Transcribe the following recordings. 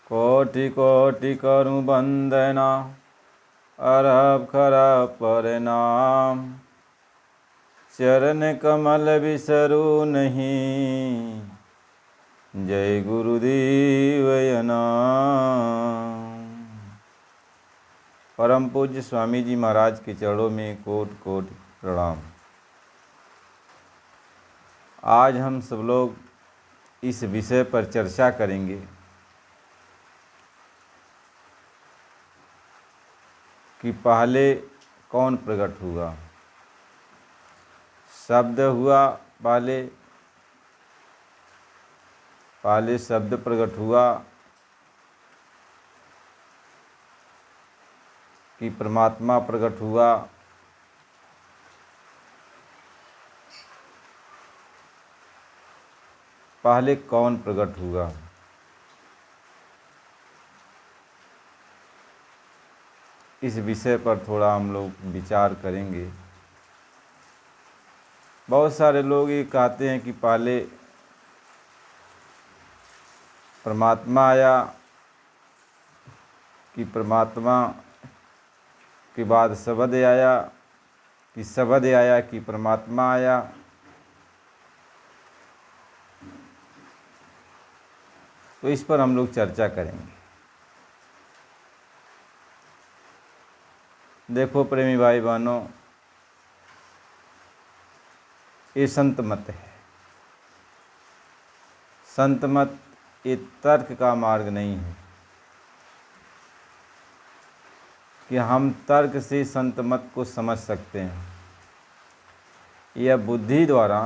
कोटि कोटि करूं वंदना, अरब खरब प्रणाम। चरण कमल बिसरू नहीं, जय गुरुदेव नाम। परम पूज्य स्वामी जी महाराज के चरणों में कोटि कोटि प्रणाम। आज हम सब लोग इस विषय पर चर्चा करेंगे कि पहले कौन प्रकट हुआ। शब्द हुआ पहले शब्द प्रकट हुआ कि परमात्मा प्रकट हुआ। पहले कौन प्रकट हुआ। इस विषय पर थोड़ा हम लोग विचार करेंगे। बहुत सारे लोग ये कहते हैं कि पहले परमात्मा आया, कि परमात्मा के बाद शब्द आया, कि शब्द आया कि परमात्मा आया। तो इस पर हम लोग चर्चा करेंगे। देखो प्रेमी भाई बहनों, ये संत मत है। संत मत ये तर्क का मार्ग नहीं है कि हम तर्क से संत मत को समझ सकते हैं। यह बुद्धि द्वारा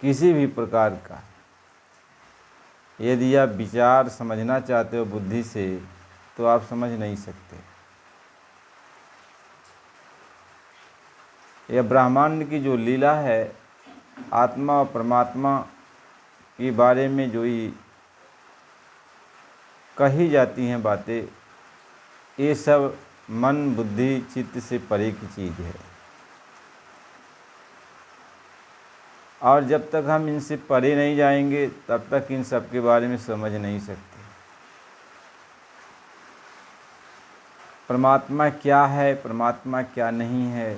किसी भी प्रकार का यदि आप विचार समझना चाहते हो बुद्धि से, तो आप समझ नहीं सकते। यह ब्रह्मांड की जो लीला है, आत्मा और परमात्मा के बारे में जो ये कही जाती हैं बातें, ये सब मन बुद्धि चित्त से परे की चीज़ है। और जब तक हम इनसे परे नहीं जाएंगे, तब तक इन सब के बारे में समझ नहीं सकते। परमात्मा क्या है, परमात्मा क्या नहीं है,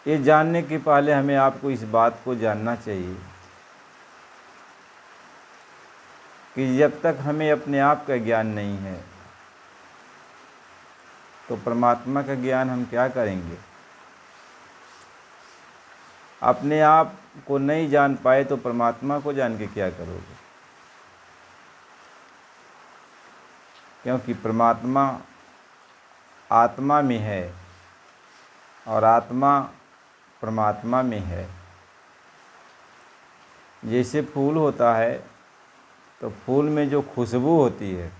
ये जानने के पहले हमें आपको इस बात को जानना चाहिए कि जब तक हमें अपने आप का ज्ञान नहीं है, तो परमात्मा का ज्ञान हम क्या करेंगे। अपने आप को नहीं जान पाए तो परमात्मा को जान के क्या करोगे। क्योंकि परमात्मा आत्मा में है और आत्मा परमात्मा में है। जैसे फूल होता है तो फूल में जो खुशबू होती है,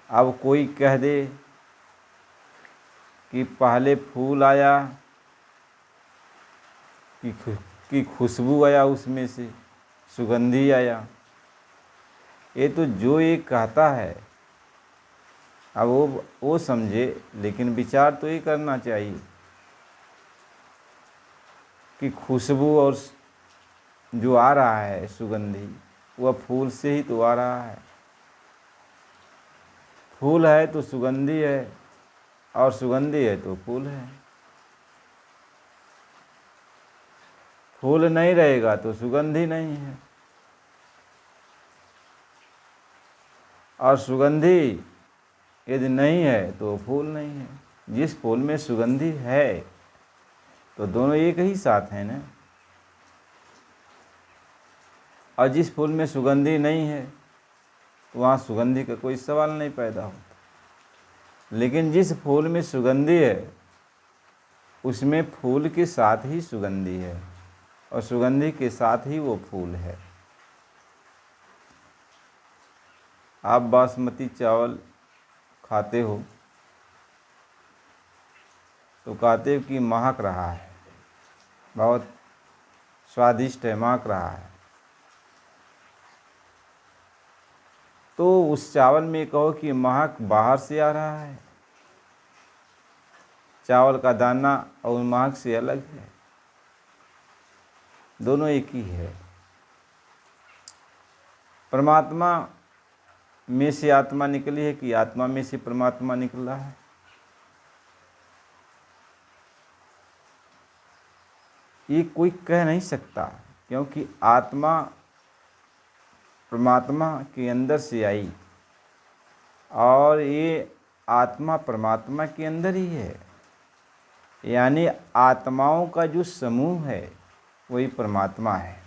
अब कोई कह दे कि पहले फूल आया कि खुशबू आया, उसमें से सुगंधी आया, ये तो जो ये कहता है अब वो समझे। लेकिन विचार तो ये करना चाहिए कि खुशबू और जो आ रहा है सुगंधी, वह फूल से ही तो आ रहा है। फूल है तो सुगंधी है, और सुगंधी है तो फूल है। फूल नहीं रहेगा तो सुगंधी नहीं है, और सुगंधी यदि नहीं है तो फूल नहीं है। जिस फूल में सुगंधी है तो दोनों एक ही साथ हैं ना, और जिस फूल में सुगंधी नहीं है तो वहाँ सुगंधी का कोई सवाल नहीं पैदा होता। लेकिन जिस फूल में सुगंधी है उसमें फूल के साथ ही सुगंधी है, और सुगंधी के साथ ही वो फूल है। आप बासमती चावल खाते हो तो कहते हो कि महक रहा है, बहुत स्वादिष्ट है, महक रहा है। तो उस चावल में कहो कि महक बाहर से आ रहा है, चावल का दाना और महक से अलग है। दोनों एक ही है। परमात्मा में से आत्मा निकली है कि आत्मा में से परमात्मा निकला है? ये कोई कह नहीं सकता, क्योंकि आत्मा परमात्मा के अंदर से आई और ये आत्मा परमात्मा के अंदर ही है। यानी आत्माओं का जो समूह है वही परमात्मा है।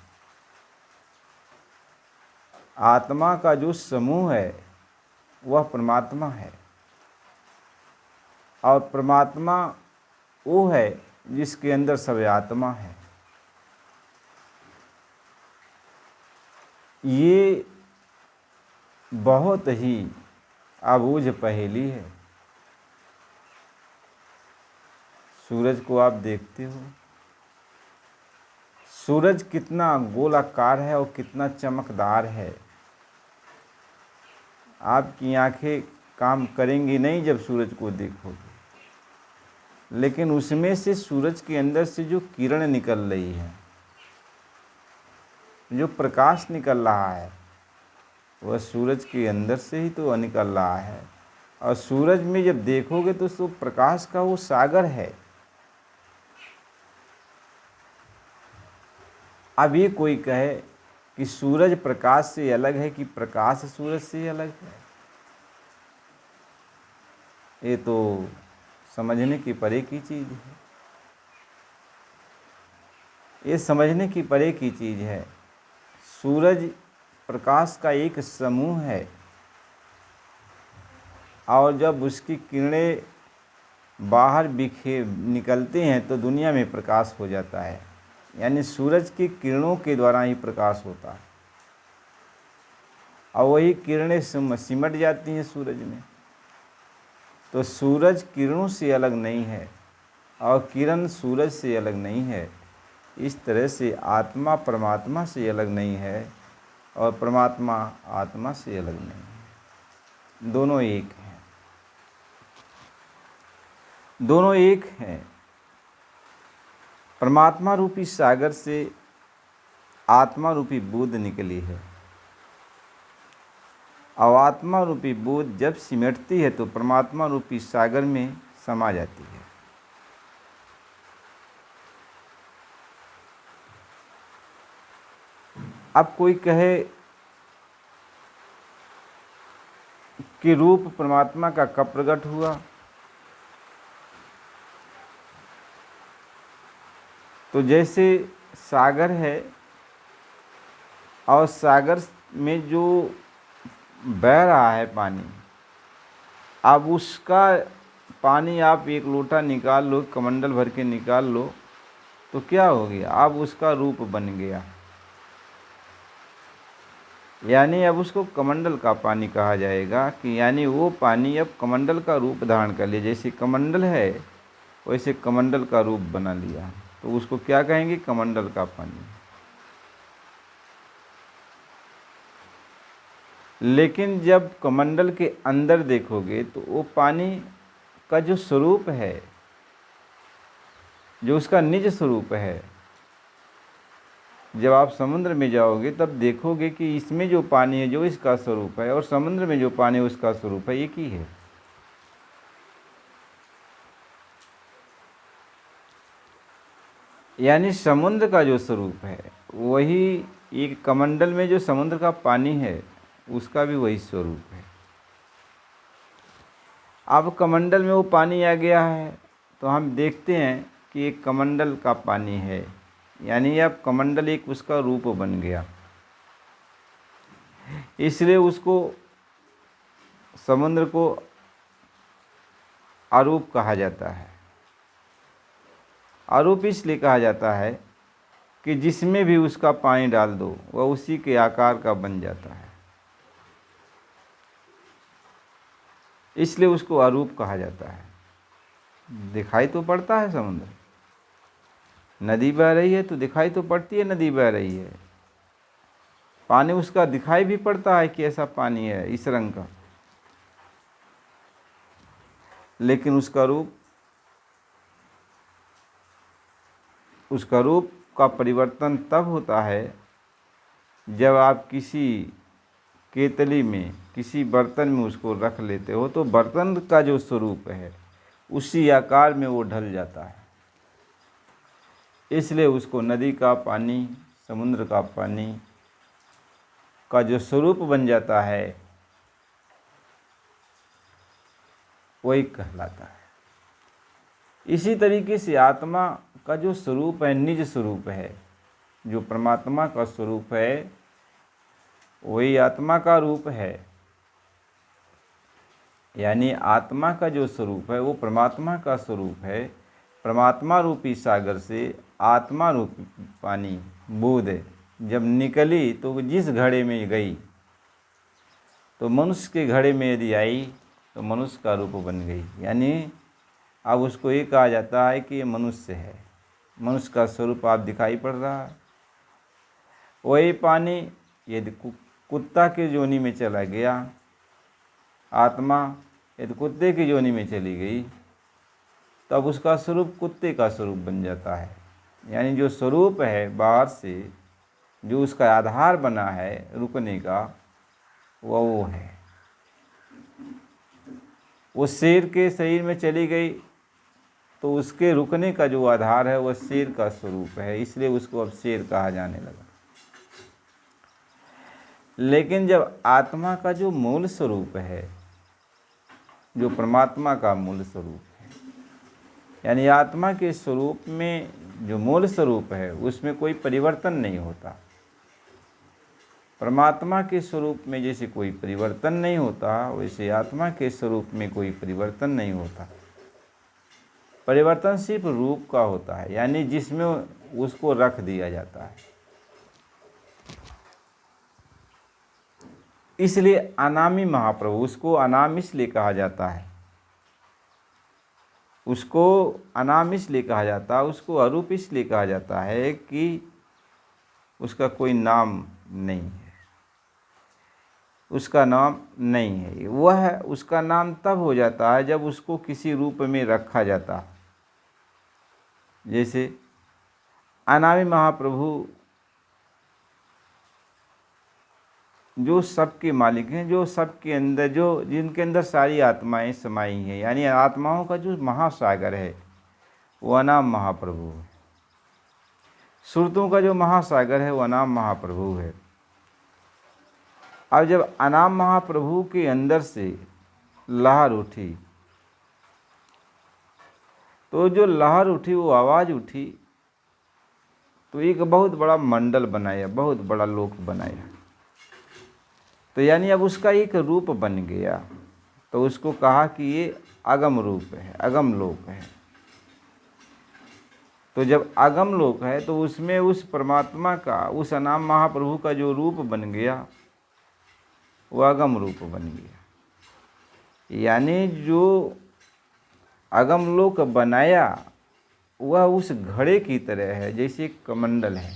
आत्मा का जो समूह है वह परमात्मा है, और परमात्मा वो है जिसके अंदर सब आत्मा है। ये बहुत ही अबूझ पहेली है। सूरज को आप देखते हो, सूरज कितना गोलाकार है और कितना चमकदार है। आपकी आंखें काम करेंगी नहीं जब सूरज को देखोगे, लेकिन उसमें से सूरज के अंदर से जो किरण निकल रही है, जो प्रकाश निकल रहा है, वह सूरज के अंदर से ही तो निकल रहा है। और सूरज में जब देखोगे तो प्रकाश का वो सागर है। अब ये कोई कहे कि सूरज प्रकाश से अलग है कि प्रकाश सूरज से अलग है, ये तो समझने की परे की चीज़ है। ये समझने की परे की चीज़ है। सूरज प्रकाश का एक समूह है, और जब उसकी किरणें बाहर निकलते हैं तो दुनिया में प्रकाश हो जाता है। यानी सूरज की किरणों के द्वारा ही प्रकाश होता है, और वही किरणें सिमट जाती हैं सूरज में। तो सूरज किरणों से अलग नहीं है और किरण सूरज से अलग नहीं है। इस तरह से आत्मा परमात्मा से अलग नहीं है और परमात्मा आत्मा से अलग नहीं है। दोनों एक हैं, दोनों एक हैं। परमात्मा रूपी सागर से आत्मा रूपी बूंद निकली है, और आत्मा रूपी बूंद जब सिमटती है तो परमात्मा रूपी सागर में समा जाती है। अब कोई कहे कि रूप परमात्मा का कब प्रकट हुआ, तो जैसे सागर है और सागर में जो बह रहा है पानी, अब उसका पानी आप एक लोटा निकाल लो, कमंडल भर के निकाल लो, तो क्या हो गया? अब उसका रूप बन गया। यानी अब उसको कमंडल का पानी कहा जाएगा, कि यानी वो पानी अब कमंडल का रूप धारण कर लिया। जैसे कमंडल है वैसे कमंडल का रूप बना लिया, तो उसको क्या कहेंगे? कमंडल का पानी। लेकिन जब कमंडल के अंदर देखोगे तो वो पानी का जो स्वरूप है, जो उसका निज स्वरूप है, जब आप समुद्र में जाओगे तब देखोगे कि इसमें जो पानी है जो इसका स्वरूप है, और समुद्र में जो पानी है उसका स्वरूप है एक ही है। यानी समुद्र का जो स्वरूप है वही एक कमंडल में जो समुद्र का पानी है उसका भी वही स्वरूप है। अब कमंडल में वो पानी आ गया है तो हम देखते हैं कि एक कमंडल का पानी है, यानी अब कमंडल एक उसका रूप बन गया। इसलिए उसको समुद्र को अरूप कहा जाता है। अरूप इसलिए कहा जाता है कि जिसमें भी उसका पानी डाल दो वह उसी के आकार का बन जाता है, इसलिए उसको अरूप कहा जाता है। दिखाई तो पड़ता है समुद्र, नदी बह रही है तो दिखाई तो पड़ती है नदी बह रही है, पानी उसका दिखाई भी पड़ता है कि ऐसा पानी है इस रंग का, लेकिन उसका रूप का परिवर्तन तब होता है जब आप किसी केतली में, किसी बर्तन में उसको रख लेते हो, तो बर्तन का जो स्वरूप है उसी आकार में वो ढल जाता है। इसलिए उसको नदी का पानी, समुद्र का पानी का जो स्वरूप बन जाता है वही कहलाता है। इसी तरीके से आत्मा का जो स्वरूप है, निज स्वरूप है, जो परमात्मा का स्वरूप है वही आत्मा का रूप है। यानी आत्मा का जो स्वरूप है वो परमात्मा का स्वरूप है। परमात्मा रूपी सागर से आत्मा रूपी पानी, बूंद जब निकली तो जिस घड़े में गई, तो मनुष्य के घड़े में यदि आई तो मनुष्य का रूप बन गई। यानी अब उसको ये कहा जाता है कि ये मनुष्य है, मनुष्य का स्वरूप आप दिखाई पड़ रहा है। वही पानी यदि कुत्ता की योनि में चला गया, आत्मा यदि कुत्ते की योनि में चली गई, तब उसका स्वरूप कुत्ते का स्वरूप बन जाता है। यानी जो स्वरूप है बाहर से, जो उसका आधार बना है रुकने का, वो है। वो शेर के शरीर में चली गई तो उसके रुकने का जो आधार है वह शेर का स्वरूप है, इसलिए उसको अब शेर कहा जाने लगा। लेकिन जब आत्मा का जो मूल स्वरूप है, जो परमात्मा का मूल स्वरूप है, यानी आत्मा के स्वरूप में जो मूल स्वरूप है उसमें कोई परिवर्तन नहीं होता। परमात्मा के स्वरूप में जैसे कोई परिवर्तन नहीं होता, वैसे आत्मा के स्वरूप में कोई परिवर्तन नहीं होता। परिवर्तन सिर्फ रूप का होता है, यानी जिसमें उसको रख दिया जाता है। इसलिए अनामी महाप्रभु, उसको अनाम इसलिए कहा जाता है, उसको अनाम इसलिए कहा जाता है, उसको अरूप इसलिए कहा जाता है कि उसका कोई नाम नहीं है, उसका नाम नहीं है। वह उसका नाम तब हो जाता है जब उसको किसी रूप में रखा जाता है। जैसे अनामी महाप्रभु जो सबके मालिक हैं, जो सबके अंदर, जो जिनके अंदर सारी आत्माएं समाई हैं, यानी आत्माओं का जो महासागर है वो अनाम महाप्रभु है। सुरतों का जो महासागर है वो अनाम महाप्रभु है। अब जब अनाम महाप्रभु के अंदर से लहर उठी, तो जो लहर उठी, वो आवाज़ उठी, तो एक बहुत बड़ा मंडल बनाया, बहुत बड़ा लोक बनाया। तो यानी अब उसका एक रूप बन गया, तो उसको कहा कि ये अगम रूप है, अगम लोक है। तो जब अगम लोक है तो उसमें उस परमात्मा का, उस अनाम महाप्रभु का जो रूप बन गया वो अगम रूप बन गया। यानी जो अगम लोक बनाया वह उस घड़े की तरह है जैसे एक कमंडल है,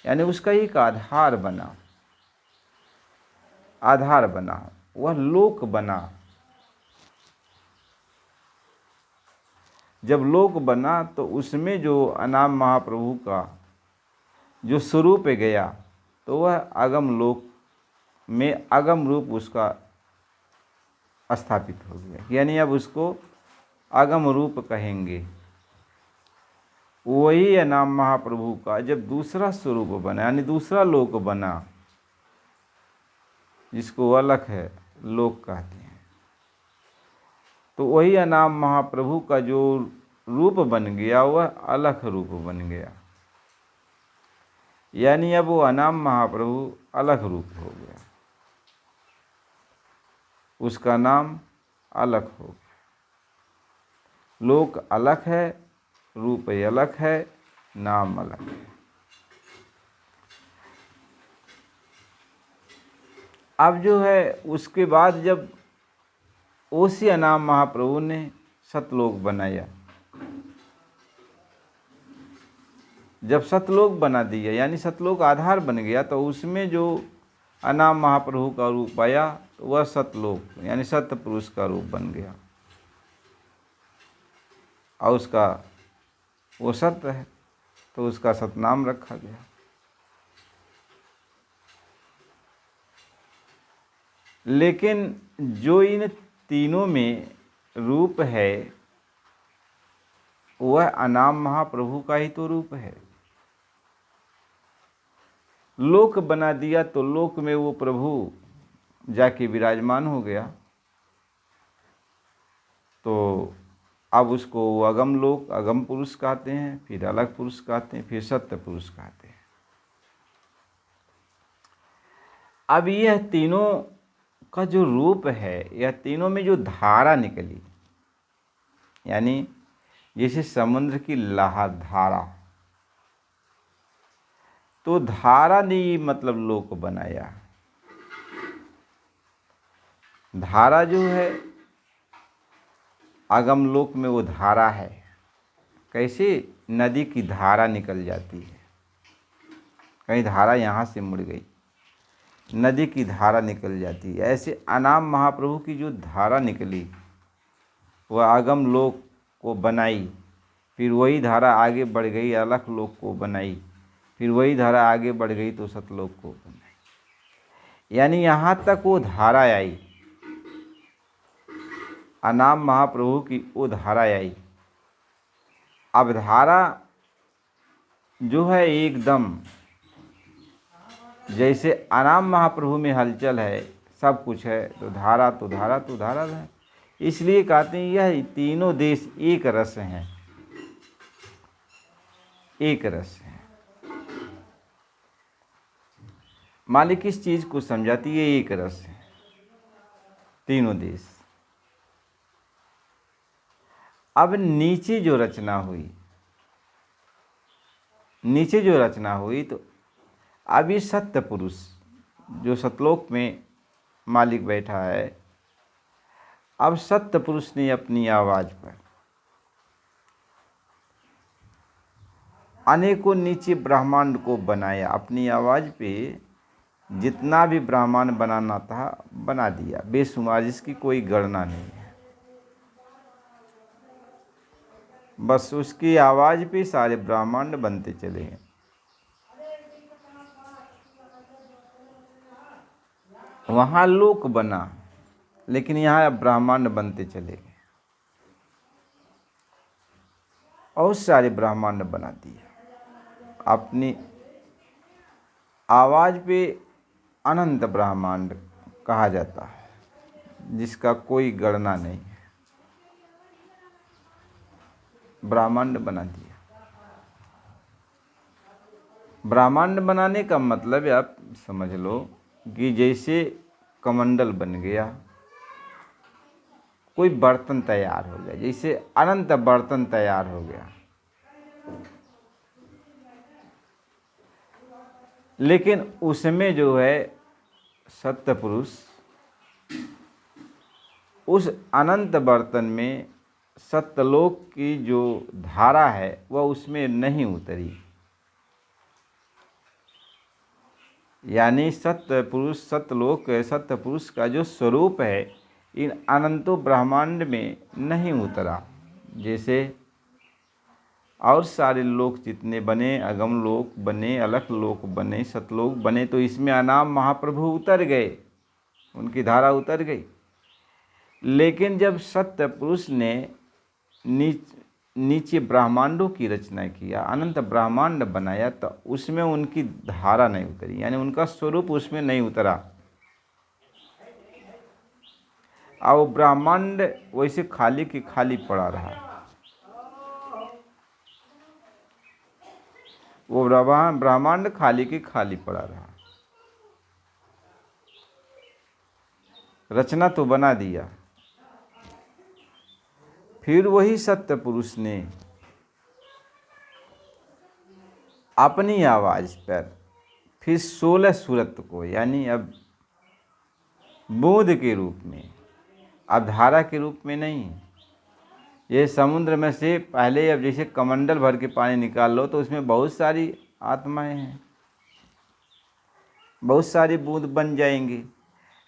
यानी उसका एक आधार बना, आधार बना, वह लोक बना। जब लोक बना तो उसमें जो अनाम महाप्रभु का जो स्वरूप गया, तो वह अगम लोक में अगम रूप उसका स्थापित हो गया। यानी अब उसको अगम रूप कहेंगे। वही अनाम महाप्रभु का जब दूसरा स्वरूप बना, यानी दूसरा लोक बना, जिसको अलख है लोक कहते हैं, तो वही अनाम महाप्रभु का जो रूप बन गया वह अलख रूप बन गया। यानी अब वो अनाम महाप्रभु अलख रूप हो गया, उसका नाम अलख हो गया। लोक अलख है, रूप अलख है, नाम अलग है। अब जो है उसके बाद जब उसी अनाम महाप्रभु ने सतलोक बनाया, जब सतलोक बना दिया, यानी सतलोक आधार बन गया, तो उसमें जो अनाम महाप्रभु का रूप आया तो वह सतलोक यानी सत्य पुरुष का रूप बन गया, और उसका वो सत्य है। तो उसका सतनाम रखा गया। लेकिन जो इन तीनों में रूप है वह अनाम महाप्रभु का ही तो रूप है। लोक बना दिया तो लोक में वो प्रभु जाके विराजमान हो गया, तो अब उसको अगम लोक, अगम पुरुष कहते हैं, फिर अलग पुरुष कहते हैं, फिर सत्य पुरुष कहते हैं। अब यह तीनों का जो रूप है, यह तीनों में जो धारा निकली, यानी जैसे समुद्र की लहर धारा, तो धारा ने ये मतलब लोक बनाया। धारा जो है आगम लोक में वो धारा है। कैसे नदी की धारा निकल जाती है, कहीं धारा यहाँ से मुड़ गई, नदी की धारा निकल जाती है, ऐसे अनाम महाप्रभु की जो धारा निकली वह आगम लोक को बनाई, फिर वही धारा आगे बढ़ गई अलख लोक को बनाई, फिर वही धारा आगे बढ़ गई तो सतलोक को बनाई। यानी यहाँ तक वो धारा आई, अनाम महाप्रभु की वो धारा आई। अब धारा जो है एकदम जैसे अनाम महाप्रभु में हलचल है, सब कुछ है, तो धारा तो धारा तो धारा है। इसलिए कहते हैं यह तीनों देश एक रस हैं, एक रस है। मालिक इस चीज को समझाती है, एक रस है तीनों देश। अब नीचे जो रचना हुई, नीचे जो रचना हुई, तो अब ये सत्य पुरुष जो सतलोक में मालिक बैठा है, अब सत्य पुरुष ने अपनी आवाज पर अनेकों नीचे ब्रह्मांड को बनाया। अपनी आवाज पे जितना भी ब्रह्मांड बनाना था बना दिया, बेशुमार, जिसकी कोई गणना नहीं है। बस उसकी आवाज पे सारे ब्रह्मांड बनते चले हैं। वहाँ लोक बना, लेकिन यहाँ ब्रह्मांड बनते चले गए और सारे ब्रह्मांड बना दिए। अपनी आवाज पे अनंत ब्रह्मांड कहा जाता है, जिसका कोई गणना नहीं है, ब्रह्मांड बना दिया। ब्रह्मांड बनाने का मतलब आप समझ लो कि जैसे कमंडल बन गया, कोई बर्तन तैयार हो गया, जैसे अनंत बर्तन तैयार हो गया। लेकिन उसमें जो है सत्य पुरुष, उस अनंत बर्तन में सत्यलोक की जो धारा है वह उसमें नहीं उतरी। यानी सत्य पुरुष, सत्यलोक, सत्य पुरुष का जो स्वरूप है इन अनंतों ब्रह्मांड में नहीं उतरा। जैसे और सारे लोक जितने बने, अगम लोक बने, अलख लोक बने, सतलोक बने, तो इसमें अनाम महाप्रभु उतर गए, उनकी धारा उतर गई। लेकिन जब सत्य पुरुष ने नीचे ब्रह्मांडों की रचना किया, अनंत ब्रह्मांड बनाया, तो उसमें उनकी धारा नहीं उतरी, यानी उनका स्वरूप उसमें नहीं उतरा। और ब्रह्मांड वैसे खाली के खाली पड़ा रहा। वो ब्रह्मांड खाली के खाली पड़ा रहा। रचना तो बना दिया, फिर वही सत्य पुरुष ने अपनी आवाज पर फिर 16 सूरत को, यानी अब बूंद के रूप में, अब धारा के रूप में नहीं। ये समुद्र में से पहले अब जैसे कमंडल भर के पानी निकाल लो तो उसमें बहुत सारी आत्माएं हैं, बहुत सारी बूंद बन जाएंगी।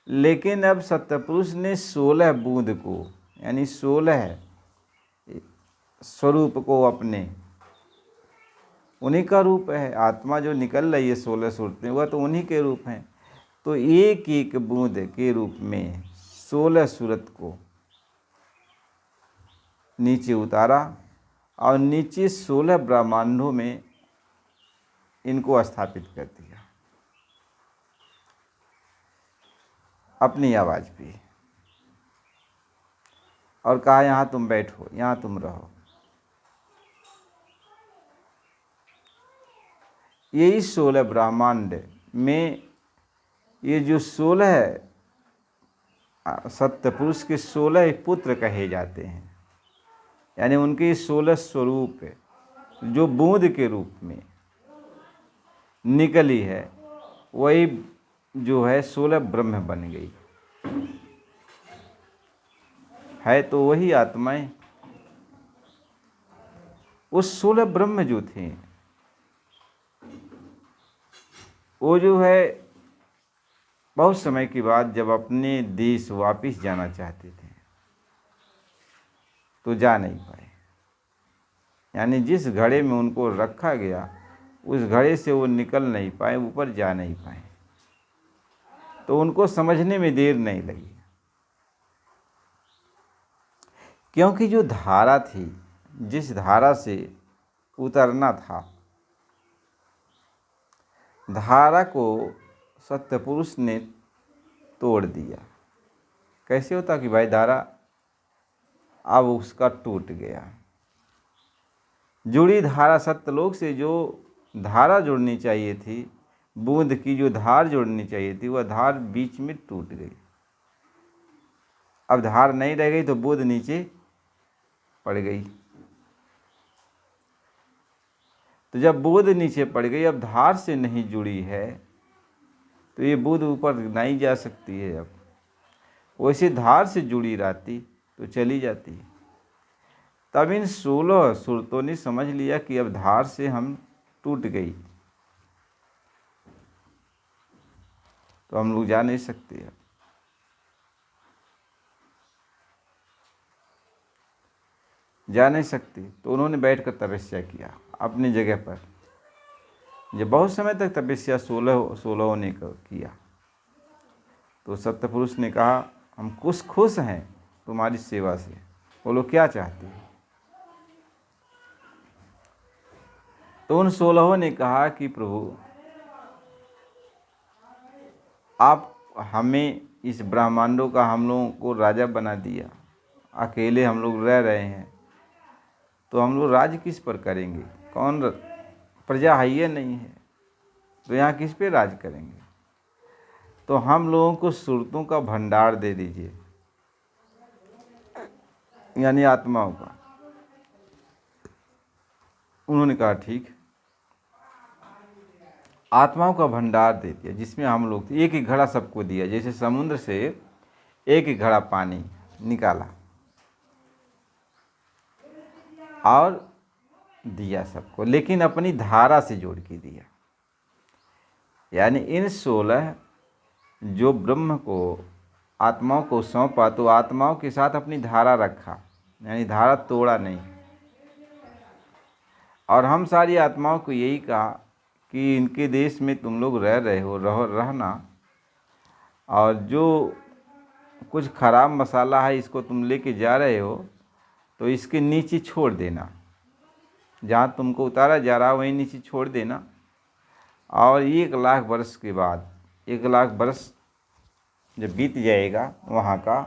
लेकिन अब सत्यपुरुष ने 16 बूंद को, यानी 16 स्वरूप को अपने उन्हीं का रूप है। आत्मा जो निकल रही है 16 सूरतें, वह तो उन्हीं के रूप हैं। तो एक एक बूंद के रूप में 16 सूरत को नीचे उतारा और नीचे 16 ब्रह्मांडों में इनको स्थापित कर दिया अपनी आवाज़ पे, और कहा यहाँ तुम बैठो, यहाँ तुम रहो। यही 16 ब्रह्मांड में ये जो 16 सत्य पुरुष के 16 पुत्र कहे जाते हैं, यानी उनके 16 स्वरूप जो बूंद के रूप में निकली है, वही जो है 16 ब्रह्म बन गई है। तो वही आत्माएं उस 16 ब्रह्म जो थे, वो जो है बहुत समय के बाद जब अपने देश वापस जाना चाहते थे तो जा नहीं पाए। यानी जिस घड़े में उनको रखा गया उस घड़े से वो निकल नहीं पाए, ऊपर जा नहीं पाए। तो उनको समझने में देर नहीं लगी, क्योंकि जो धारा थी, जिस धारा से उतरना था, धारा को सत्य पुरुष ने तोड़ दिया। कैसे होता कि भाई धारा अब उसका टूट गया। जुड़ी धारा, सत्यलोक से जो धारा जुड़नी चाहिए थी, बूंद की जो धार जुड़नी चाहिए थी, वह धार बीच में टूट गई। अब धार नहीं रह गई तो बूंद नीचे पड़ गई। तो जब बूंद नीचे पड़ गई, अब धार से नहीं जुड़ी है, तो ये बूंद ऊपर नहीं जा सकती है। अब वैसे धार से जुड़ी रहती तो चली जाती। तब इन 16 सूरतों ने समझ लिया कि अब धार से हम टूट गई, तो हम लोग जा नहीं सकते। अब जा नहीं सकती, तो उन्होंने बैठकर तपस्या किया अपनी जगह पर। जब बहुत समय तक तपस्या 16 ने किया, तो सत्य पुरुष ने कहा हम खुश हैं तुम्हारी सेवा से, बोलो क्या चाहते हो। तो उन 16 ने कहा कि प्रभु आप हमें इस ब्रह्मांडों का हम लोगों को राजा बना दिया, अकेले हम लोग रह रहे हैं, तो हम लोग राज किस पर करेंगे। कौन प्रजा है ही नहीं है, तो यहाँ किस पे राज करेंगे। तो हम लोगों को सुरतों का भंडार दे दीजिए, यानी आत्माओं का। उन्होंने कहा ठीक, आत्माओं का भंडार दे दिया, जिसमें हम लोग थे। एक एक घड़ा सबको दिया, जैसे समुद्र से एक एक घड़ा पानी निकाला और दिया सबको, लेकिन अपनी धारा से जोड़ के दिया। यानी इन 16 जो ब्रह्म को आत्माओं को सौंपा, तो आत्माओं के साथ अपनी धारा रखा, यानी धारा तोड़ा नहीं। और हम सारी आत्माओं को यही कहा कि इनके देश में तुम लोग रह रहे हो, रहना, और जो कुछ खराब मसाला है इसको तुम लेके जा रहे हो, तो इसके नीचे छोड़ देना। जहाँ तुमको उतारा जा रहा वहीं नीचे छोड़ देना। और 1 लाख वर्ष के बाद, 1 लाख वर्ष जब बीत जाएगा वहाँ का,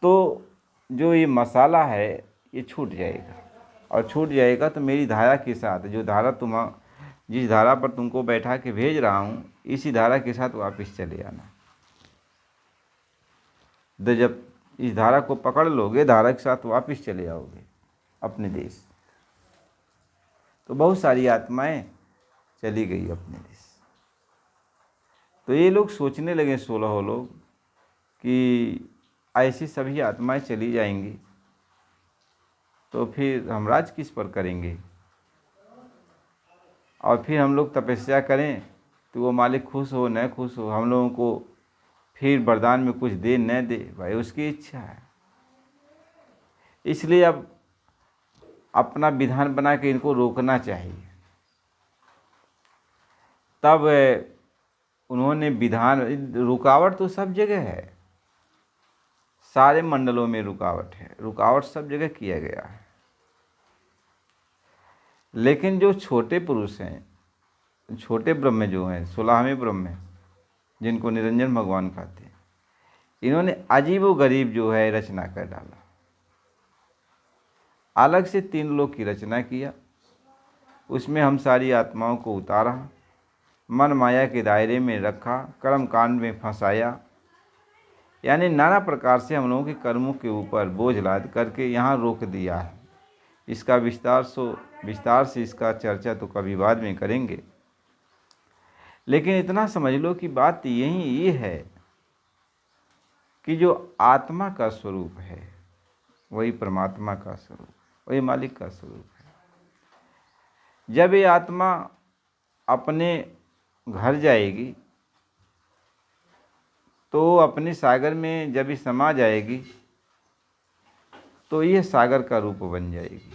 तो जो ये मसाला है ये छूट जाएगा। और छूट जाएगा तो मेरी धारा के साथ, जो धारा जिस धारा पर तुमको बैठा के भेज रहा हूँ, इसी धारा के साथ वापस चले आना। तो जब इस धारा को पकड़ लोगे, धारा के साथ वापस चले आओगे अपने देश। तो बहुत सारी आत्माएं चली गई अपने देश। तो ये लोग सोचने लगे, 16 लोग, कि ऐसी सभी आत्माएं चली जाएंगी तो फिर हम राज किस पर करेंगे। और फिर हम लोग तपस्या करें तो वो मालिक खुश हो न खुश हो, हम लोगों को फिर वरदान में कुछ दे न दे, भाई उसकी इच्छा है। इसलिए अब अपना विधान बना के इनको रोकना चाहिए। तब उन्होंने विधान, रुकावट तो सब जगह है, सारे मंडलों में रुकावट है, रुकावट सब जगह किया गया है। लेकिन जो छोटे पुरुष हैं, छोटे ब्रह्म जो हैं, 16वें ब्रह्म जिनको निरंजन भगवान कहते हैं, इन्होंने अजीबो गरीब जो है रचना कर डाला। अलग से 3 लोक की रचना किया, उसमें हम सारी आत्माओं को उतारा, मन माया के दायरे में रखा, कर्म कांड में फंसाया, यानी नाना प्रकार से हम लोगों के कर्मों के ऊपर बोझ लाद करके यहाँ रोक दिया है। इसका विस्तार से इसका चर्चा तो कभी बाद में करेंगे, लेकिन इतना समझ लो कि बात ये है कि जो आत्मा का स्वरूप है वही परमात्मा का स्वरूप, वही मालिक का स्वरूप है। जब ये आत्मा अपने घर जाएगी तो अपने सागर में जब ये समा जाएगी तो ये सागर का रूप बन जाएगी।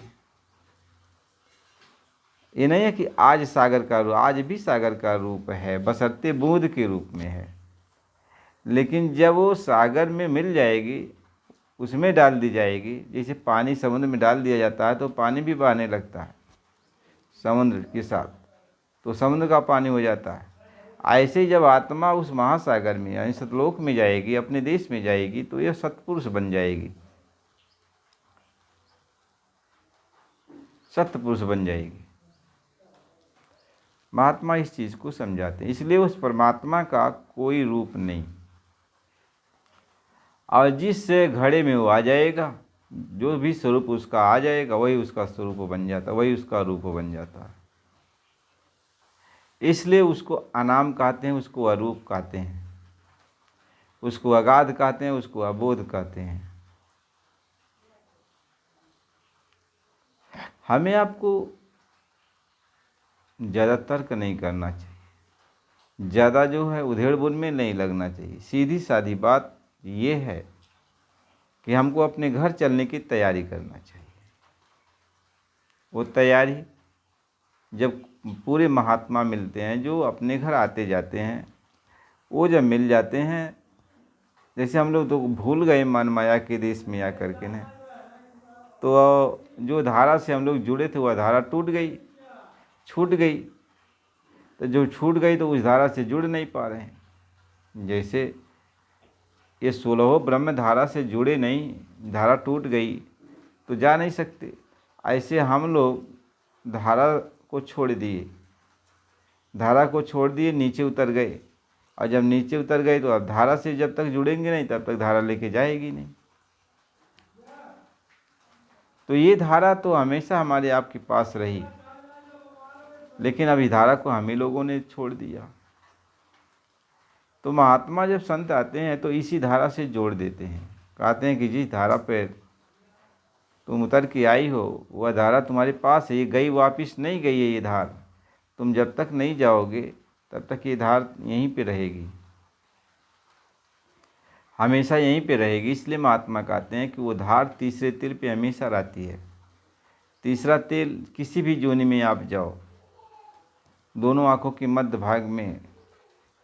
ये नहीं है कि आज सागर का रूप, आज भी सागर का रूप है, बशर्ते बूंद के रूप में है, लेकिन जब वो सागर में मिल जाएगी, उसमें डाल दी जाएगी, जैसे पानी समुद्र में डाल दिया जाता है तो पानी भी बहने लगता है समुद्र के साथ, तो समुद्र का पानी हो जाता है। ऐसे ही जब आत्मा उस महासागर में यानी सतलोक में जाएगी, अपने देश में जाएगी, तो यह सत्पुरुष बन जाएगी, सत्पुरुष बन जाएगी। महात्मा इस चीज़ को समझाते हैं, इसलिए उस परमात्मा का कोई रूप नहीं, और जिस घड़े में वो आ जाएगा, जो भी स्वरूप उसका आ जाएगा, वही उसका स्वरूप बन जाता, वही उसका रूप बन जाता है। इसलिए उसको अनाम कहते हैं, उसको अरूप कहते हैं, उसको अगाध कहते हैं, उसको अबोध कहते हैं। हमें आपको ज़्यादा तर्क नहीं करना चाहिए, ज़्यादा जो है उधेड़ बुन में नहीं लगना चाहिए। सीधी सादी बात ये है कि हमको अपने घर चलने की तैयारी करना चाहिए। वो तैयारी जब पूरे महात्मा मिलते हैं, जो अपने घर आते जाते हैं, वो जब मिल जाते हैं, जैसे हम लोग तो भूल गए मन माया के देश में आकर के न, तो जो धारा से हम लोग जुड़े थे वह धारा टूट गई, छूट गई, तो जो छूट गई तो उस धारा से जुड़ नहीं पा रहे हैं। जैसे ये 16 ब्रह्म धारा से जुड़े नहीं, धारा टूट गई तो जा नहीं सकते। ऐसे हम लोग धारा को छोड़ दिए, धारा को छोड़ दिए, नीचे उतर गए, और जब नीचे उतर गए तो अब धारा से जब तक जुड़ेंगे नहीं तब तक धारा लेके जाएगी नहीं। तो ये धारा तो हमेशा हमारे आपके पास रही, लेकिन अभी धारा को हम ही लोगों ने छोड़ दिया। तो महात्मा जब संत आते हैं तो इसी धारा से जोड़ देते हैं, कहते हैं कि जिस धारा पर तुम उतर के आई हो वह धारा तुम्हारे पास है, ये गई वापस नहीं गई है। ये धार तुम जब तक नहीं जाओगे तब तक ये धार यहीं पे रहेगी, हमेशा यहीं पे रहेगी। इसलिए महात्मा कहते हैं कि वो धार तीसरे तिल पे हमेशा रहती है। तीसरा तिल किसी भी जोनी में आप जाओ, दोनों आँखों के मध्य भाग में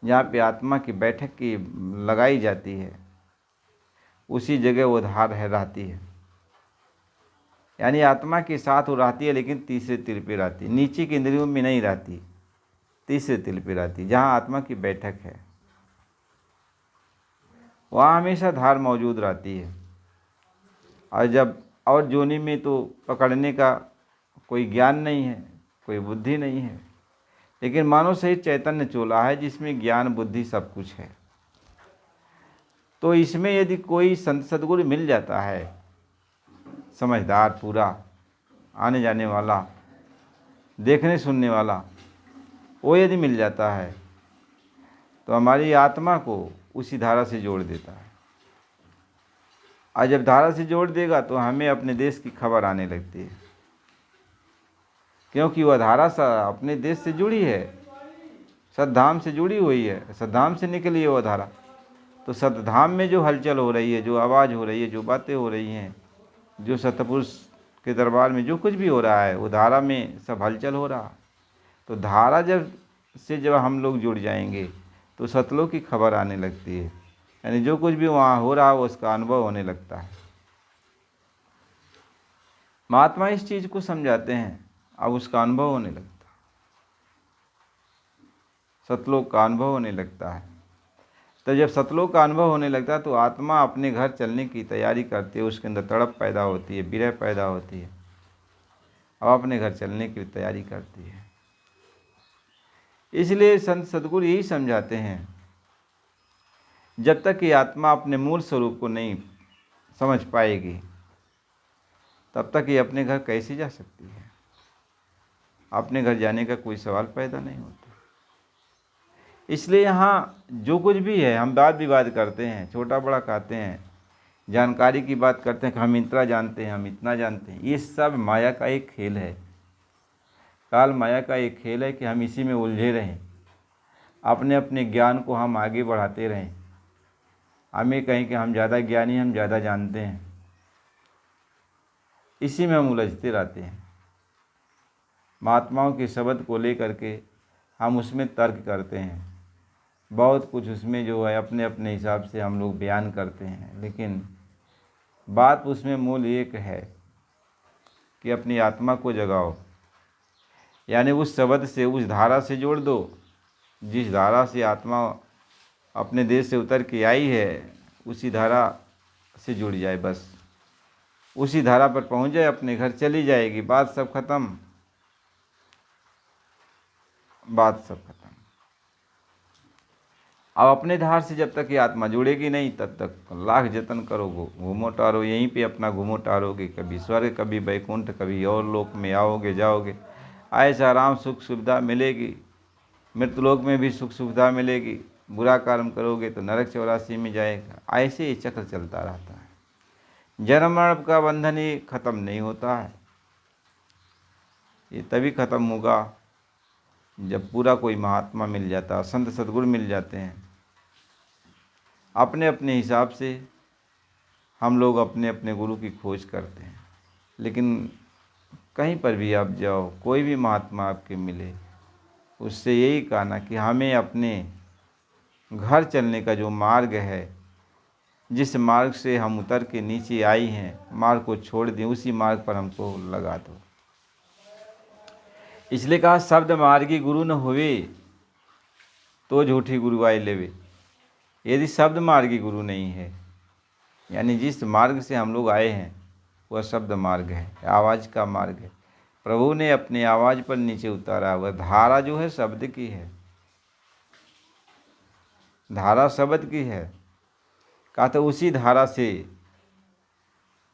जहाँ पे आत्मा की बैठक की लगाई जाती है, उसी जगह वो धार है रहती है। यानी आत्मा के साथ वो रहती है, लेकिन तीसरे तिल पे रहती है, नीचे के इंद्रियों में नहीं रहती, तीसरे तिल पे रहती है, जहाँ आत्मा की बैठक है वहाँ हमेशा धार मौजूद रहती है। और जब और जोनी में तो पकड़ने का कोई ज्ञान नहीं है, कोई बुद्धि नहीं है, लेकिन मानव सहित चैतन्य चोला है जिसमें ज्ञान बुद्धि सब कुछ है। तो इसमें यदि कोई संत सद्गुरु मिल जाता है, समझदार, पूरा आने जाने वाला, देखने सुनने वाला, वो यदि मिल जाता है तो हमारी आत्मा को उसी धारा से जोड़ देता है। और जब धारा से जोड़ देगा तो हमें अपने देश की खबर आने लगती है, क्योंकि वह धारा अपने देश से जुड़ी है, सतधाम से जुड़ी हुई है, सतधाम से निकली है वह धारा। तो सतधाम में जो हलचल हो रही है, जो आवाज़ हो रही है, जो बातें हो रही हैं, जो सतपुरुष के दरबार में जो कुछ भी हो रहा है, वो धारा में सब हलचल हो रहा। तो धारा जब से जब हम लोग जुड़ जाएंगे तो सतलोक की खबर आने लगती है, यानी जो कुछ भी वहाँ हो रहा है उसका अनुभव होने लगता है। महात्मा इस चीज़ को समझाते हैं, अब उसका अनुभव होने लगता है, सतलोक का अनुभव होने लगता है। तो जब सतलोक का अनुभव होने लगता है तो आत्मा अपने घर चलने की तैयारी करती है, उसके अंदर तड़प पैदा होती है, विरह पैदा होती है, अब अपने घर चलने की तैयारी करती है। इसलिए संत सद्गुरु यही समझाते हैं, जब तक कि आत्मा अपने मूल स्वरूप को नहीं समझ पाएगी तब तक ये अपने घर कैसे जा सकती है। अपने घर जाने का कोई सवाल पैदा नहीं होता। इसलिए यहाँ जो कुछ भी है, हम वाद विवाद करते हैं, छोटा बड़ा कहते हैं, जानकारी की बात करते हैं कि हम इतना जानते हैं, हम इतना जानते हैं, ये सब माया का एक खेल है। काल माया का एक खेल है कि हम इसी में उलझे रहें, अपने अपने ज्ञान को हम आगे बढ़ाते रहें, हमें कहें कि हम ज़्यादा ज्ञानी, हम ज़्यादा जानते हैं, इसी में हम उलझते रहते हैं। महात्माओं के शब्द को लेकर के हम उसमें तर्क करते हैं, बहुत कुछ उसमें जो है अपने अपने हिसाब से हम लोग बयान करते हैं, लेकिन बात उसमें मूल एक है कि अपनी आत्मा को जगाओ, यानी उस शब्द से, उस धारा से जोड़ दो, जिस धारा से आत्मा अपने देश से उतर के आई है उसी धारा से जुड़ जाए, बस उसी धारा पर पहुंच जाए, अपने घर चली जाएगी, बात सब खत्म, बात सब खत्म। अब अपने धार से जब तक ये आत्मा जुड़ेगी नहीं तब तक लाख जतन करो, घूमो टहरो, यहीं पे अपना घूमो टहरोगे, कभी स्वर्ग, कभी वैकुंठ, कभी और लोक में आओगे जाओगे, ऐसा आराम सुख सुविधा मिलेगी, मृत्युलोक में भी सुख सुविधा मिलेगी, बुरा कर्म करोगे तो नरक 84 में जाएगा। ऐसे ही चक्र चलता रहता है, जन्म मरण का बंधन ही खत्म नहीं होता है। ये तभी खत्म होगा जब पूरा कोई महात्मा मिल जाता, संत सद्गुरु मिल जाते हैं। अपने अपने हिसाब से हम लोग अपने अपने गुरु की खोज करते हैं, लेकिन कहीं पर भी आप जाओ, कोई भी महात्मा आपके मिले, उससे यही कहना कि हमें अपने घर चलने का जो मार्ग है, जिस मार्ग से हम उतर के नीचे आई हैं, मार्ग को छोड़ दें, उसी मार्ग पर हमको लगा दो। इसलिए कहा शब्द मार्गी गुरु न हुए तो झूठी गुरुआई लेवे। यदि शब्द मार्गी गुरु नहीं है, यानी जिस मार्ग से हम लोग आए हैं वह शब्द मार्ग है, आवाज़ का मार्ग है, प्रभु ने अपनी आवाज़ पर नीचे उतारा, वह धारा जो है शब्द की है, धारा शब्द की है। कहा तो उसी धारा से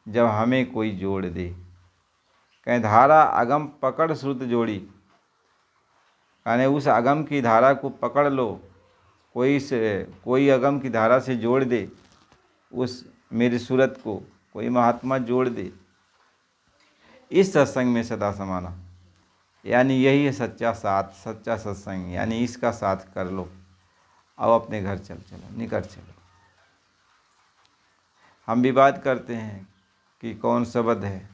जब हमें कोई जोड़ दे, कहें धारा अगम पकड़ श्रुत जोड़ी, यानी उस अगम की धारा को पकड़ लो, कोई अगम की धारा से जोड़ दे, उस मेरी सूरत को कोई महात्मा जोड़ दे, इस सत्संग में सदा समाना, यानी यही है सच्चा साथ, सच्चा सत्संग, यानी इसका साथ कर लो। अब अपने घर चलो, निकट चलो। हम विवाद करते हैं कि कौन शब्द है,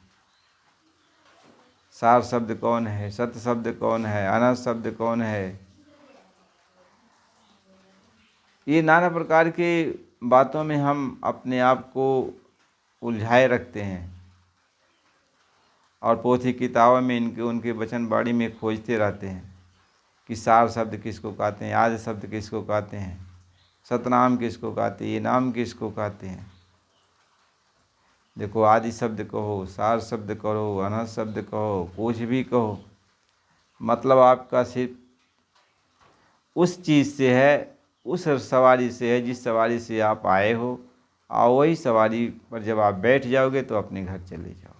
सार शब्द कौन है, सत्य शब्द कौन है, अनंत शब्द कौन है, ये नाना प्रकार की बातों में हम अपने आप को उलझाए रखते हैं और पोथी किताबों में इनके उनके वचनबाड़ी में खोजते रहते हैं कि सार शब्द किसको कहते हैं, आदि शब्द किसको कहते हैं, सतनाम किसको कहते हैं, ये नाम किसको कहते हैं। देखो, आदि शब्द कहो, सार शब्द कहो, अनंत शब्द कहो, कुछ भी कहो, मतलब आपका सिर्फ उस चीज़ से है, उस सवारी से है जिस सवारी से आप आए हो, और वही सवारी पर जब आप बैठ जाओगे तो अपने घर चले जाओ।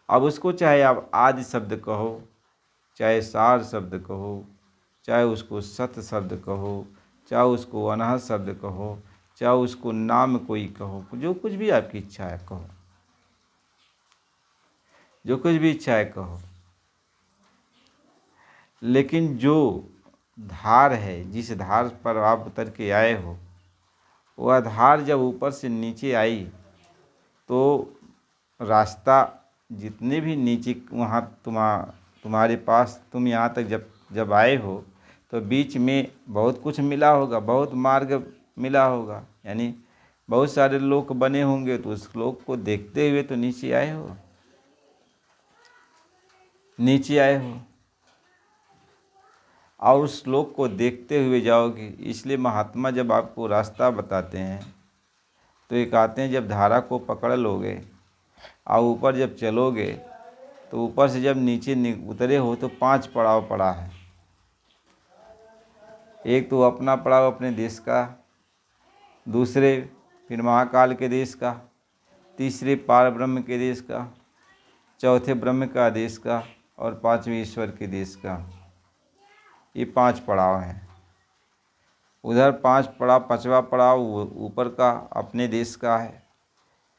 अब उसको चाहे आप आदि शब्द कहो, चाहे सार शब्द कहो, चाहे उसको सत्य शब्द कहो, चाहे उसको अनहद शब्द कहो, चाहे उसको नाम कोई कहो, जो कुछ भी आपकी इच्छा है कहो, जो कुछ भी इच्छा है कहो, लेकिन जो धार है, जिस धार पर आप उतर के आए हो, वह धार जब ऊपर से नीचे आई तो रास्ता जितने भी नीचे वहाँ तुम्हारे पास, तुम यहाँ तक जब जब आए हो तो बीच में बहुत कुछ मिला होगा, बहुत मार्ग मिला होगा, यानी बहुत सारे लोक बने होंगे, तो उस लोक को देखते हुए तो नीचे आए हो, नीचे आए हो और उस लोक को देखते हुए जाओगे। इसलिए महात्मा जब आपको रास्ता बताते हैं तो ये कहते हैं, जब धारा को पकड़ लोगे और ऊपर जब चलोगे तो ऊपर से जब नीचे उतरे हो तो 5 पड़ाव पड़ा है। एक तो अपना पड़ाव अपने देश का, दूसरे फिर महाकाल के देश का, तीसरे पार ब्रह्म के देश का, चौथे ब्रह्म का देश का और 5वें ईश्वर के देश का। ये 5 पड़ाव हैं। उधर 5 पड़ाव, 5वां पड़ाव ऊपर का अपने देश का है,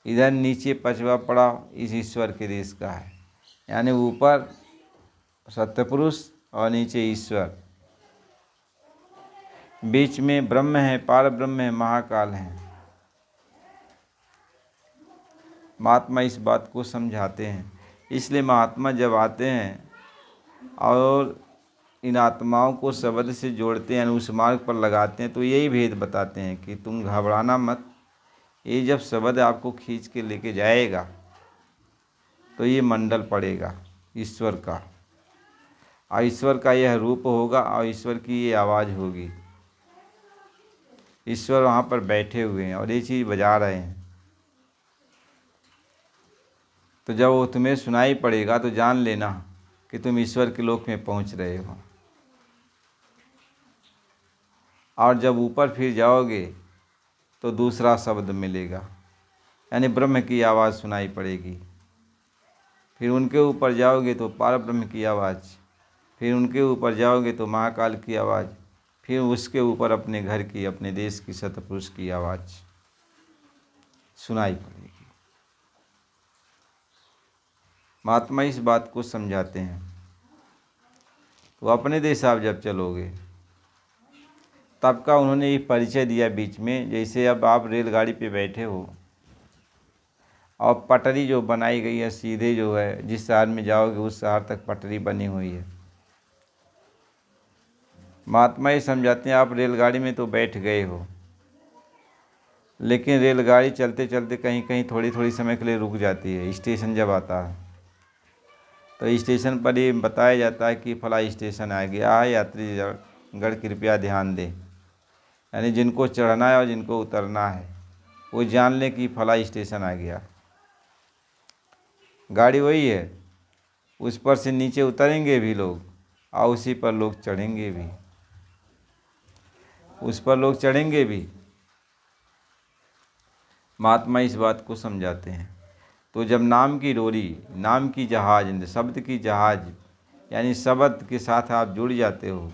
इधर नीचे 5वां पड़ाव इस ईश्वर के देश का है। यानी ऊपर सत्यपुरुष और नीचे ईश्वर, बीच में ब्रह्म है, पार ब्रह्म है, महाकाल है। महात्मा इस बात को समझाते हैं। इसलिए महात्मा जब आते हैं और इन आत्माओं को शब्द से जोड़ते हैं, उस मार्ग पर लगाते हैं, तो यही भेद बताते हैं कि तुम घबराना मत। ये जब शब्द आपको खींच के लेके जाएगा तो ये मंडल पड़ेगा ईश्वर का, और ईश्वर का यह रूप होगा और ईश्वर की ये आवाज़ होगी। ईश्वर वहाँ पर बैठे हुए हैं और ये चीज़ बजा रहे हैं। तो जब वो तुम्हें सुनाई पड़ेगा तो जान लेना कि तुम ईश्वर के लोक में पहुँच रहे हो। और जब ऊपर फिर जाओगे तो दूसरा शब्द मिलेगा, यानी ब्रह्म की आवाज़ सुनाई पड़ेगी। फिर उनके ऊपर जाओगे तो पार ब्रह्म की आवाज़, फिर उनके ऊपर जाओगे तो महाकाल की आवाज़, फिर उसके ऊपर अपने घर की, अपने देश की सतपुरुष की आवाज़ सुनाई पड़ेगी। महात्मा इस बात को समझाते हैं। तो अपने देश आप जब चलोगे तब का उन्होंने ये परिचय दिया बीच में, जैसे अब आप रेलगाड़ी पे बैठे हो और पटरी जो बनाई गई है सीधे, जो है जिस शहर में जाओगे उस शहर तक पटरी बनी हुई है। महात्मा ये समझाते हैं, आप रेलगाड़ी में तो बैठ गए हो, लेकिन रेलगाड़ी चलते चलते कहीं कहीं थोड़ी थोड़ी समय के लिए रुक जाती है। स्टेशन जब आता है तो स्टेशन पर ये बताया जाता है कि फला स्टेशन आ गया है, यात्री गण कृपया ध्यान दें। यानी जिनको चढ़ना है और जिनको उतरना है वो जान लें कि फला स्टेशन आ गया। गाड़ी वही है, उस पर से नीचे उतरेंगे भी लोग और उसी पर लोग चढ़ेंगे भी, उस पर लोग चढ़ेंगे भी। महात्मा इस बात को समझाते हैं। तो जब नाम की डोरी, नाम की जहाज, शब्द की जहाज, यानी शब्द के साथ आप जुड़ जाते हो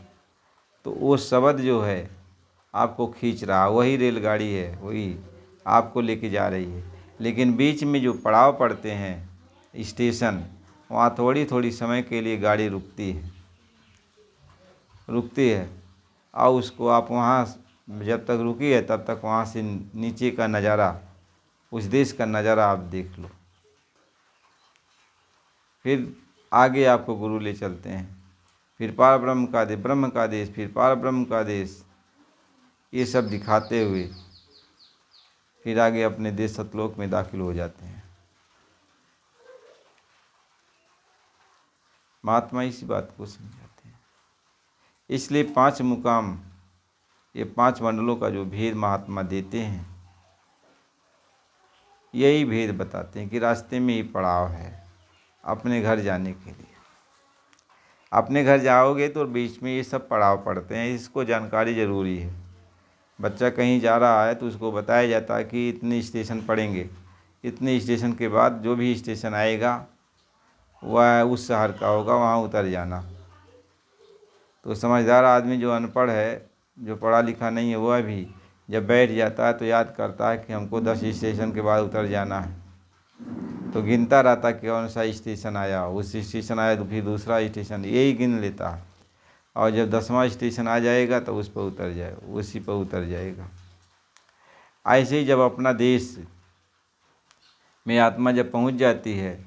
तो वो शब्द जो है आपको खींच रहा, वही रेलगाड़ी है, वही आपको लेके जा रही है। लेकिन बीच में जो पड़ाव पड़ते हैं स्टेशन, वहाँ थोड़ी थोड़ी समय के लिए गाड़ी रुकती है और उसको आप वहाँ जब तक रुकी है तब तक वहाँ से नीचे का नज़ारा, उस देश का नज़ारा आप देख लो। फिर आगे आपको गुरु ले चलते हैं, फिर पार ब्रह्म का देश, ब्रह्म का देश, फिर पार ब्रह्म का देश, ये सब दिखाते हुए फिर आगे अपने देश सतलोक में दाखिल हो जाते हैं। महात्मा इसी बात को समझाते हैं। इसलिए 5 मुकाम, ये 5 मंडलों का जो भेद महात्मा देते हैं, यही भेद बताते हैं कि रास्ते में ही पड़ाव है अपने घर जाने के लिए। अपने घर जाओगे तो बीच में ये सब पड़ाव पड़ते हैं, इसको जानकारी ज़रूरी है। बच्चा कहीं जा रहा है तो उसको बताया जाता है कि इतने स्टेशन पड़ेंगे, इतने स्टेशन के बाद जो भी स्टेशन आएगा वह उस शहर का होगा, वहाँ उतर जाना। तो समझदार आदमी जो अनपढ़ है, जो पढ़ा लिखा नहीं है, वह भी जब बैठ जाता है तो याद करता है कि हमको 10 स्टेशन के बाद उतर जाना है, तो गिनता रहता है कि कौन सा स्टेशन आया, उस स्टेशन आया तो फिर दूसरा स्टेशन, यही गिन लेता है। और जब 10वां स्टेशन आ जाएगा तो उस पर उतर जाए, उसी पर उतर जाएगा। ऐसे ही जब अपना देश में आत्मा जब पहुंच जाती है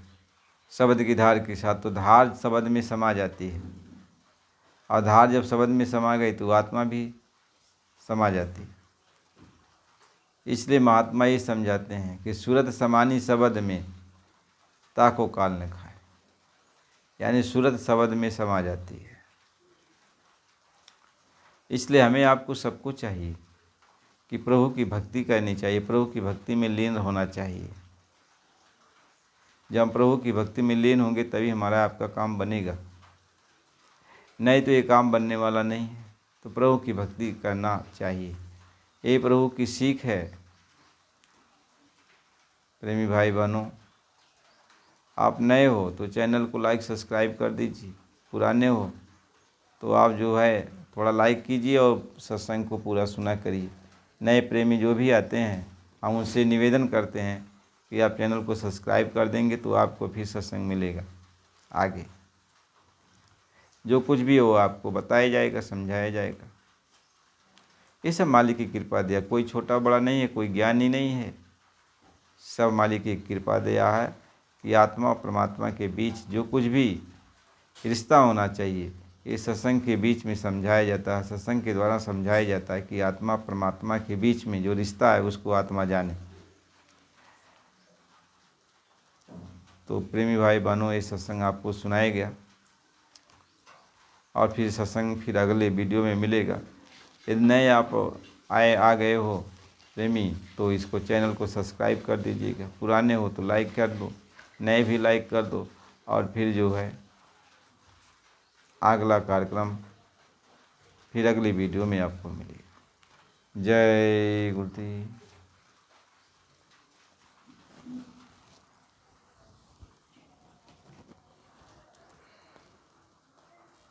शब्द की धार के साथ, तो धार शब्द में समा जाती है। आधार जब शब्द में समा गई तो आत्मा भी समा जाती है। इसलिए महात्मा ये समझाते हैं कि सूरत समानी शब्द में ताको काल न खाए, यानी सूरत शब्द में समा जाती है। इसलिए हमें आपको सबको चाहिए कि प्रभु की भक्ति करनी चाहिए, प्रभु की भक्ति में लीन होना चाहिए। जब हम प्रभु की भक्ति में लीन होंगे तभी हमारा आपका काम बनेगा, नहीं तो ये काम बनने वाला नहीं है। तो प्रभु की भक्ति करना चाहिए, ये प्रभु की सीख है। प्रेमी भाई बहनों, आप नए हो तो चैनल को लाइक सब्सक्राइब कर दीजिए, पुराने हो तो आप जो है थोड़ा लाइक कीजिए और सत्संग को पूरा सुना करिए। नए प्रेमी जो भी आते हैं हम उनसे निवेदन करते हैं कि आप चैनल को सब्सक्राइब कर देंगे तो आपको फिर सत्संग मिलेगा। आगे जो कुछ भी हो आपको बताया जाएगा, समझाया जाएगा। ये सब मालिक की कृपा दया, कोई छोटा बड़ा नहीं है, कोई ज्ञानी नहीं है, सब मालिक की कृपा दया है कि आत्मा और परमात्मा के बीच जो कुछ भी रिश्ता होना चाहिए ये सत्संग के बीच में समझाया जाता है। सत्संग के द्वारा समझाया जाता है कि आत्मा परमात्मा के बीच में जो रिश्ता है उसको आत्मा जाने। तो प्रेमी भाई बहनों, ये सत्संग आपको सुनाया गया और फिर सत्संग फिर अगले वीडियो में मिलेगा। यदि नए आप आ गए हो प्रेमी तो इसको चैनल को सब्सक्राइब कर दीजिएगा, पुराने हो तो लाइक कर दो, नए भी लाइक कर दो। और फिर जो है अगला कार्यक्रम फिर अगली वीडियो में आपको मिलेगा। जय गुरुदेव।